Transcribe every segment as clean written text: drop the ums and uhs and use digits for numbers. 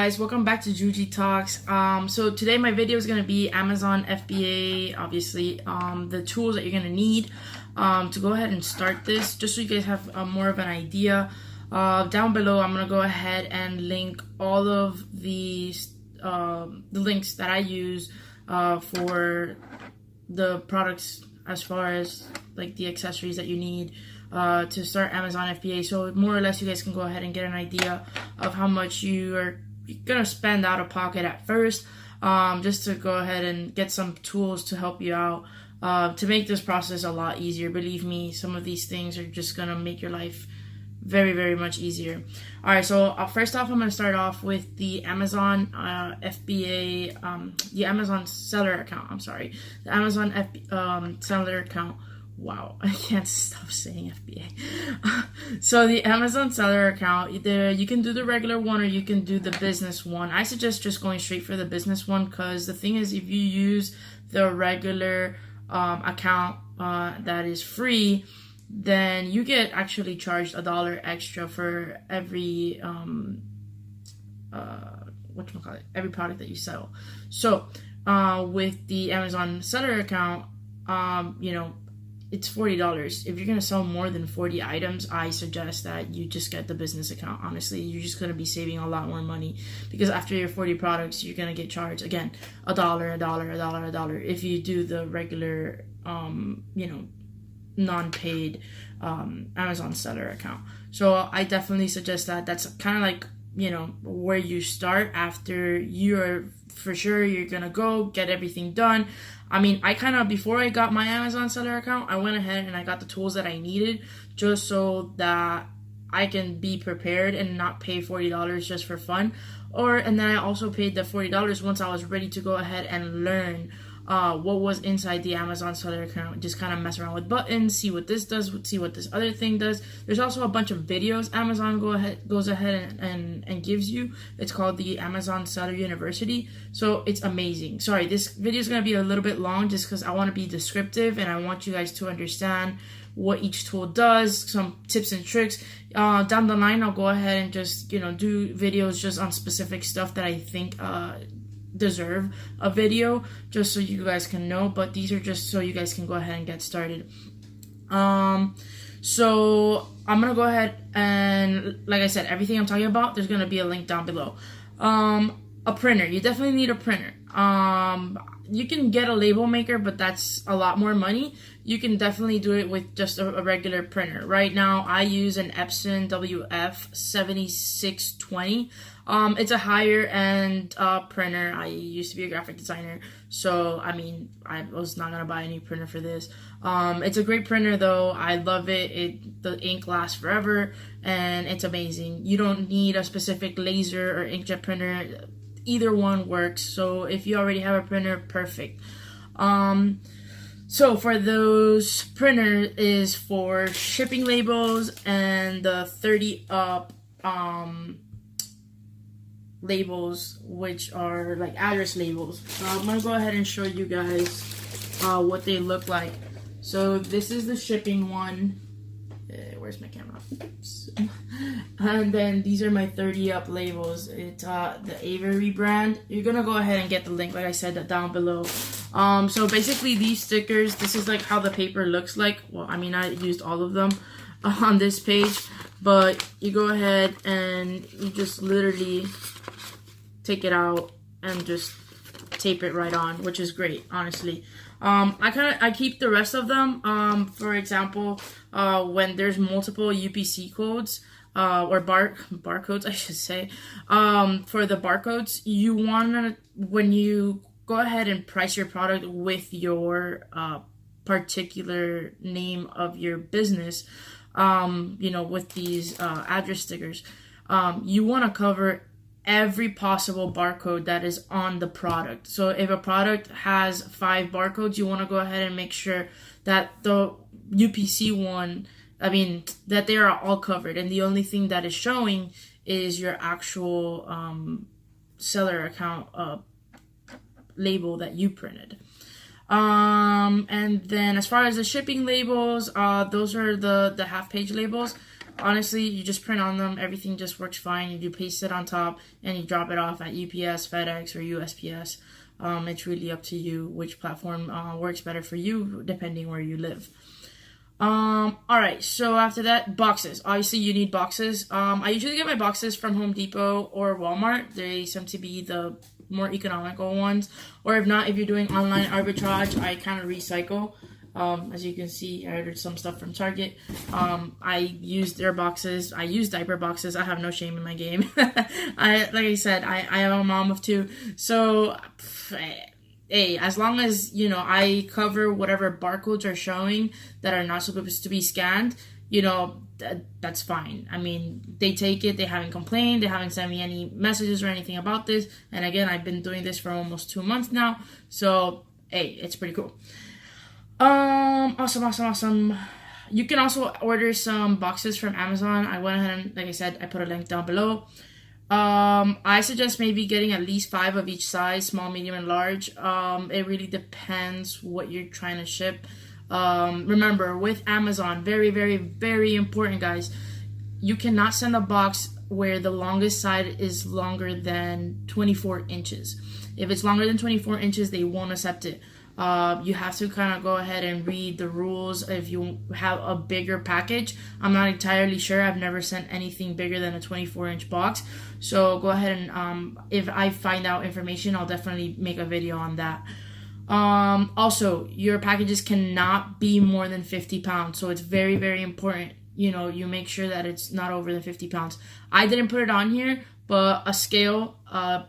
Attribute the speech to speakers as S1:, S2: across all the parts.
S1: guys, welcome back to Juji Talks. So today my video is going to be Amazon FBA, obviously, the tools that you're going to need to go ahead and start this, just so you guys have more of an idea. Down below, I'm going to go ahead and link all of the links that I use for the products, as far as like the accessories that you need to start Amazon FBA. So more or less you guys can go ahead and get an idea of how much you are gonna spend out of pocket at first, just to go ahead and get some tools to help you out to make this process a lot easier. Believe me, some of these things are just gonna make your life very, very much easier. All right, so first off, I'm going to start off with the Amazon FBA, the Amazon seller account. I'm sorry, the Amazon seller account. Wow, I can't stop saying FBA. So the Amazon seller account, you can do the regular one or you can do the business one. I suggest just going straight for the business one, because the thing is, if you use the regular account that is free, then you get actually charged $1 extra for every every product that you sell. So with the Amazon seller account, it's $40. If you're gonna sell more than 40 items, I suggest that you just get the business account. Honestly, you're just gonna be saving a lot more money, because after your 40 products, you're gonna get charged again $1. If you do the regular non-paid Amazon seller account. So I definitely suggest that. That's kind of like, where you start after you're for sure you're gonna go get everything done. I mean, before I got my Amazon seller account, I went ahead and I got the tools that I needed, just so that I can be prepared and not pay $40 just for fun. And then I also paid the $40 once I was ready to go ahead and learn what was inside the Amazon seller account. Just kind of mess around with buttons, see what this does, see what this other thing does. There's also a bunch of videos Amazon goes ahead and gives you. It's called the Amazon Seller University. So it's amazing. Sorry, this video is going to be a little bit long, just because I want to be descriptive and I want you guys to understand what each tool does, some tips and tricks. Down the line, I'll go ahead and just do videos just on specific stuff that I think deserve a video, just so you guys can know. But these are just so you guys can go ahead and get started. So I'm gonna go ahead and, like I said, everything I'm talking about, there's gonna be a link down below. A printer, you definitely need a printer. You can get a label maker, but that's a lot more money. You can definitely do it with just a regular printer. Right now, I use an Epson WF7620. It's a higher end printer. I used to be a graphic designer, so I mean, I was not gonna buy a new printer for this. It's a great printer though. I love it. The ink lasts forever, and it's amazing. You don't need a specific laser or inkjet printer. Either one works. So if you already have a printer, perfect. So for those, printer is for shipping labels and the 30 up labels, which are like address labels. I'm gonna go ahead and show you guys what they look like. So this is the shipping one. Where's my camera? Oops. And then these are my 30 up labels. It's the Avery brand. You're gonna go ahead and get the link, like I said, down below. So basically these stickers, this is like how the paper looks like. Well, I mean, I used all of them on this page, but you go ahead and you just literally take it out and just tape it right on, which is great, honestly. I keep the rest of them, for example, when there's multiple UPC codes, or barcodes, I should say. For the barcodes, you wanna, when you go ahead and price your product with your particular name of your business, with these address stickers, you wanna cover every possible barcode that is on the product. So if a product has 5 barcodes, you want to go ahead and make sure that the UPC one, that they are all covered, and the only thing that is showing is your actual seller account label that you printed. And then as far as the shipping labels, those are the half-page labels. Honestly, you just print on them. Everything just works fine. You paste it on top and you drop it off at UPS, FedEx, or USPS. It's really up to you which platform works better for you, depending where you live. Alright, so after that, boxes. Obviously, you need boxes. I usually get my boxes from Home Depot or Walmart. They seem to be the more economical ones. Or if not, if you're doing online arbitrage, I kind of recycle. As you can see, I ordered some stuff from Target. I use their boxes. I use diaper boxes. I have no shame in my game. Like I said, I am a mom of 2. So, hey, as long as, you know, I cover whatever barcodes are showing that are not supposed to be scanned, you know, that's fine. I mean, they take it. They haven't complained. They haven't sent me any messages or anything about this. And again, I've been doing this for almost 2 months now. So, hey, it's pretty cool. Awesome. You can also order some boxes from Amazon. I went ahead and, like I said, I put a link down below. I suggest maybe getting at least 5 of each size, small, medium, and large. It really depends what you're trying to ship. Remember, with Amazon, very, very, very important, guys, you cannot send a box where the longest side is longer than 24 inches. If it's longer than 24 inches, they won't accept it. You have to kind of go ahead and read the rules if you have a bigger package. I'm not entirely sure. I've never sent anything bigger than a 24-inch box. So go ahead and if I find out information, I'll definitely make a video on that. Also, your packages cannot be more than 50 pounds. So it's very, very important, you know, you make sure that it's not over than 50 pounds. I didn't put it on here, but a scale, a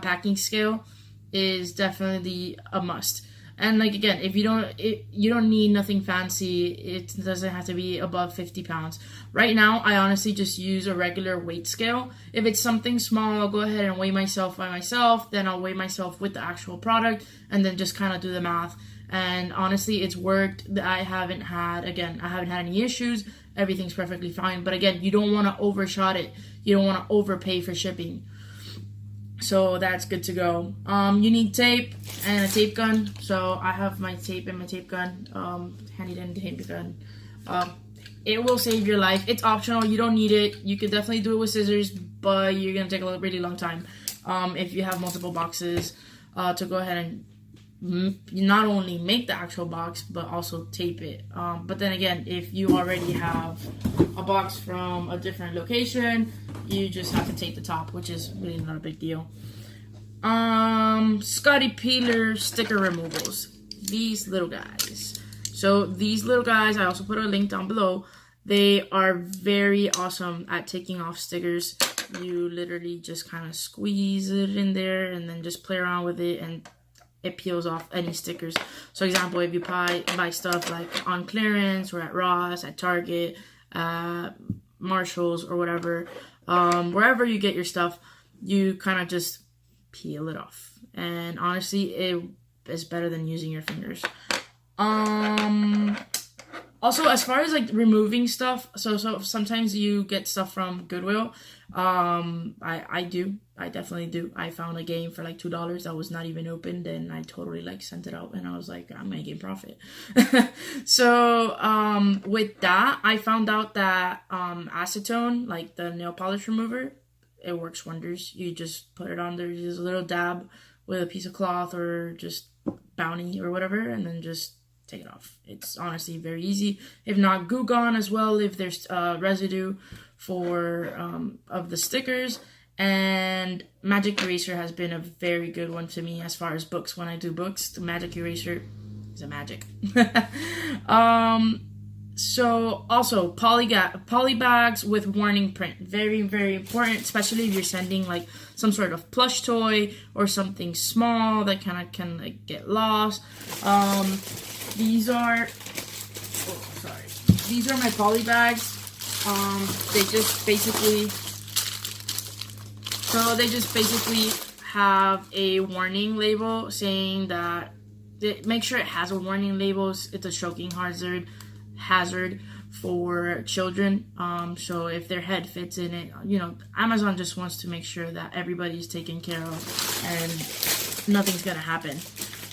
S1: packing scale is definitely a must. And like, again, if you don't need nothing fancy. It doesn't have to be above 50 pounds. Right now, I honestly just use a regular weight scale. If it's something small, I'll go ahead and weigh myself by myself. Then I'll weigh myself with the actual product and then just kind of do the math. And honestly, it's worked. I haven't had any issues. Everything's perfectly fine. But again, you don't want to overshot it. You don't want to overpay for shipping. So that's good to go. You need tape and a tape gun. So I have my tape and my tape gun. Handy dandy tape gun. It will save your life. It's optional. You don't need it. You could definitely do it with scissors, but you're gonna take a really long time. If you have multiple boxes, to go ahead and not only make the actual box but also tape it. But then again, if you already have a box from a different location, you just have to tape the top, which is really not a big deal. Scotty Peeler sticker removals. These little guys. So these little guys, I also put a link down below. They are very awesome at taking off stickers. You literally just kind of squeeze it in there and then just play around with it, and it peels off any stickers. So example, if you buy stuff like on clearance or at Ross, at Target, Marshalls or whatever, wherever you get your stuff, you kind of just peel it off. And honestly, it is better than using your fingers. Also, as far as like removing stuff, so sometimes you get stuff from Goodwill. I definitely do. I found a game for like $2 that was not even opened, and I totally like sent it out, and I was like, I'm making profit. So with that, I found out that acetone, like the nail polish remover, it works wonders. You just put it on there, just a little dab with a piece of cloth or just Bounty or whatever, and then just take it off. It's honestly very easy. If not, Goo Gone as well, if there's residue for of the stickers. And Magic Eraser has been a very good one to me as far as books. When I do books, the Magic Eraser is a magic. So also poly bags with warning print, very, very important, especially if you're sending like some sort of plush toy or something small that kind of can like get lost. These are my poly bags. They just basically have a warning label saying that, make sure it has a warning label. It's a choking hazard for children. So if their head fits in it, you know, Amazon just wants to make sure that everybody's taken care of and nothing's gonna happen.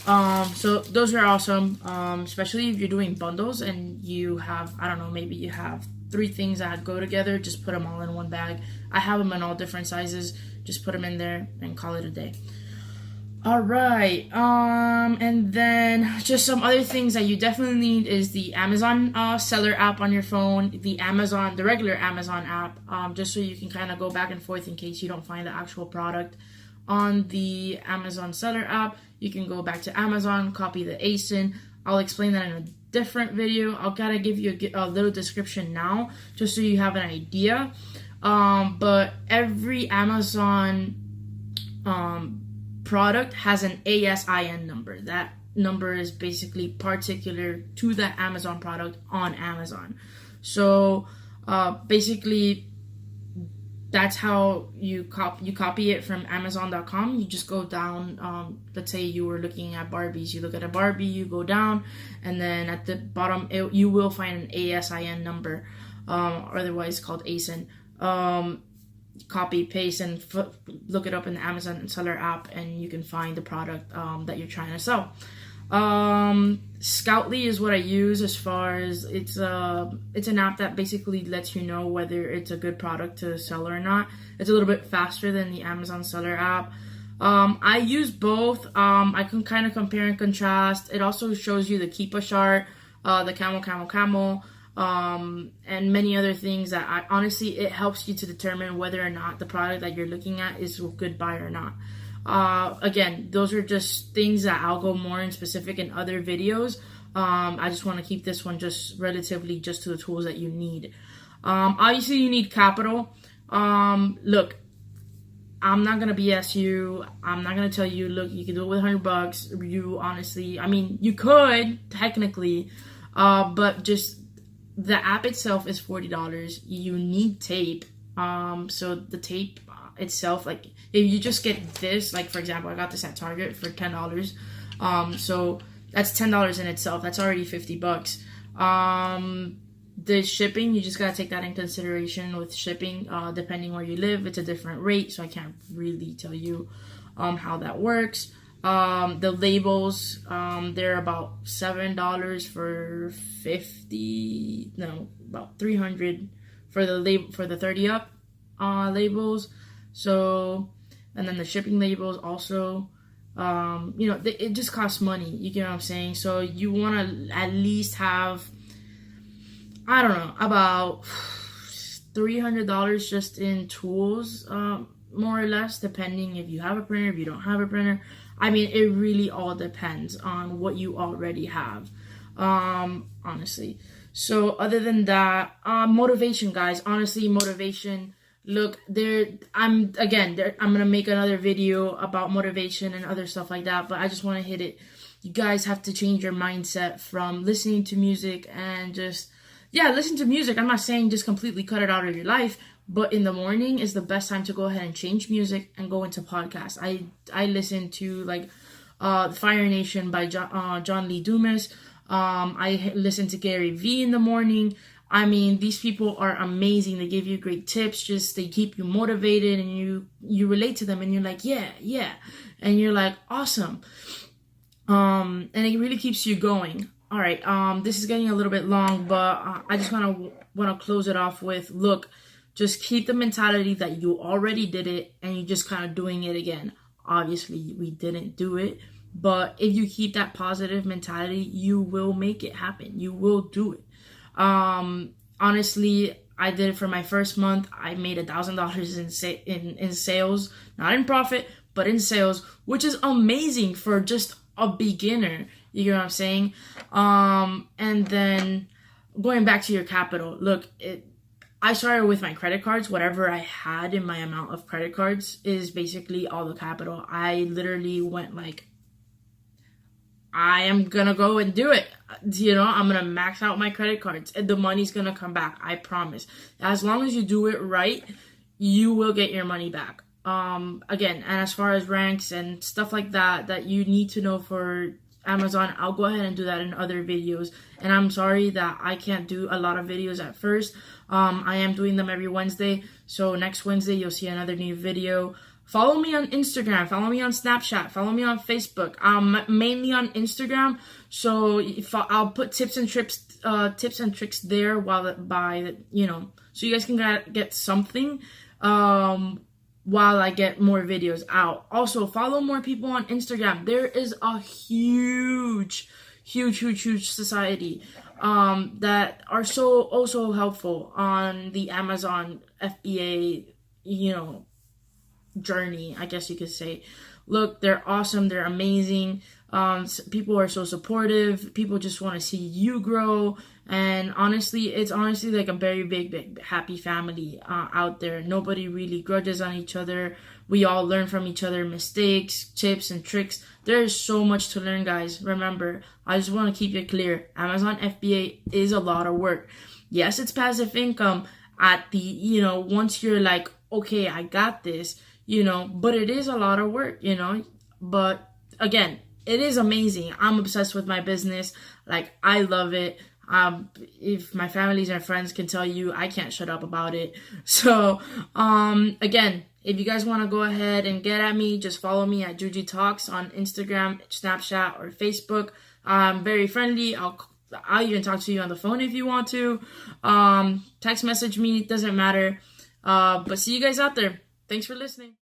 S1: So those are awesome, especially if you're doing bundles and you have, I don't know, maybe you have 3 things that go together. Just put them all in one bag. I have them in all different sizes. Just put them in there and call it a day. All right, and then just some other things that you definitely need is the Amazon seller app on your phone, the regular Amazon app, just so you can kind of go back and forth in case you don't find the actual product on the Amazon seller app. You can go back to Amazon, copy the ASIN. I'll explain that in a different video. I'll kind of give you a little description now, just so you have an idea. But every Amazon product has an ASIN number. That number is basically particular to the Amazon product on Amazon. So basically that's how you copy it from Amazon.com. You just go down, let's say you were looking at Barbies. You look at a Barbie, you go down, and then at the bottom you will find an ASIN number, otherwise called ASIN. Copy, paste, and look it up in the Amazon seller app, and you can find the product that you're trying to sell. Scoutly is what I use, as far as it's an app that basically lets you know whether it's a good product to sell or not. It's a little bit faster than the Amazon seller app. I use both. I can kind of compare and contrast. It also shows you the Keepa chart, the camel, and many other things that honestly, it helps you to determine whether or not the product that you're looking at is a good buy or not. Again, those are just things that I'll go more in specific in other videos. I just want to keep this one just relatively just to the tools that you need. Obviously, you need capital. Look, I'm not going to BS you. I'm not going to tell you, look, you can do it with $100. You honestly, I mean, you could technically, but just the app itself is $40. You need tape. So the tape itself, like if you just get this, like for example, I got this at Target for $10. So that's $10 in itself. That's already $50. The shipping, you just gotta take that in consideration with shipping. Depending where you live, it's a different rate, so I can't really tell you how that works. The labels, they're about $7 for 50, no, about 300 for the label, for the 30 up labels. So, and then the shipping labels also, you know, it just costs money. You get what I'm saying? So you want to at least have, I don't know, about $300 just in tools, more or less, depending if you have a printer, if you don't have a printer. I mean, it really all depends on what you already have, honestly. So other than that, motivation, guys. Honestly, motivation. Look, I'm gonna make another video about motivation and other stuff like that, but I just want to hit it. You guys have to change your mindset from listening to music and just, yeah, listen to music. I'm not saying just completely cut it out of your life, but in the morning is the best time to go ahead and change music and go into podcasts. I listen to like Fire Nation by John Lee Dumas. I listen to Gary Vee in the morning. I mean, these people are amazing. They give you great tips. Just they keep you motivated, and you relate to them, and you're like, yeah, and you're like, awesome. And it really keeps you going. All right. This is getting a little bit long, but I just want to close it off with, look, just keep the mentality that you already did it, and you're just kind of doing it again. Obviously, we didn't do it, but if you keep that positive mentality, you will make it happen. You will do it. Honestly, I did it for my first month. I made $1,000 in sales, not in profit, but in sales, which is amazing for just a beginner. You know what I'm saying? And then going back to your capital, look, I started with my credit cards. Whatever I had in my amount of credit cards is basically all the capital. I literally went like, I am gonna go and do it. You know, I'm gonna max out my credit cards and the money's gonna come back. I promise. As long as you do it right, you will get your money back. Again, and as far as ranks and stuff like that you need to know for Amazon, I'll go ahead and do that in other videos. And I'm sorry that I can't do a lot of videos at first. I am doing them every Wednesday. So next Wednesday, you'll see another new video. Follow me on Instagram, follow me on Snapchat, follow me on Facebook. Mainly on Instagram. So if I'll put tips and tricks there so you guys can get something while I get more videos out. Also, follow more people on Instagram. There is a huge society that are so helpful on the Amazon FBA, journey, I guess you could say. Look, they're awesome, they're amazing. People are so supportive. People just want to see you grow, and it's honestly like a very big happy family out there. Nobody really grudges on each other. We all learn from each other, mistakes, tips, and tricks. There is so much to learn, guys. Remember, I just want to keep it clear. Amazon FBA is a lot of work. Yes, it's passive income at the, once you're like, okay, I got this, but it is a lot of work, but again, it is amazing. I'm obsessed with my business. Like, I love it. If my families and friends can tell you, I can't shut up about it. So, again, if you guys want to go ahead and get at me, just follow me at Juji Talks on Instagram, Snapchat, or Facebook. I'm very friendly. I'll even talk to you on the phone if you want to. Text message me, doesn't matter. But see you guys out there. Thanks for listening.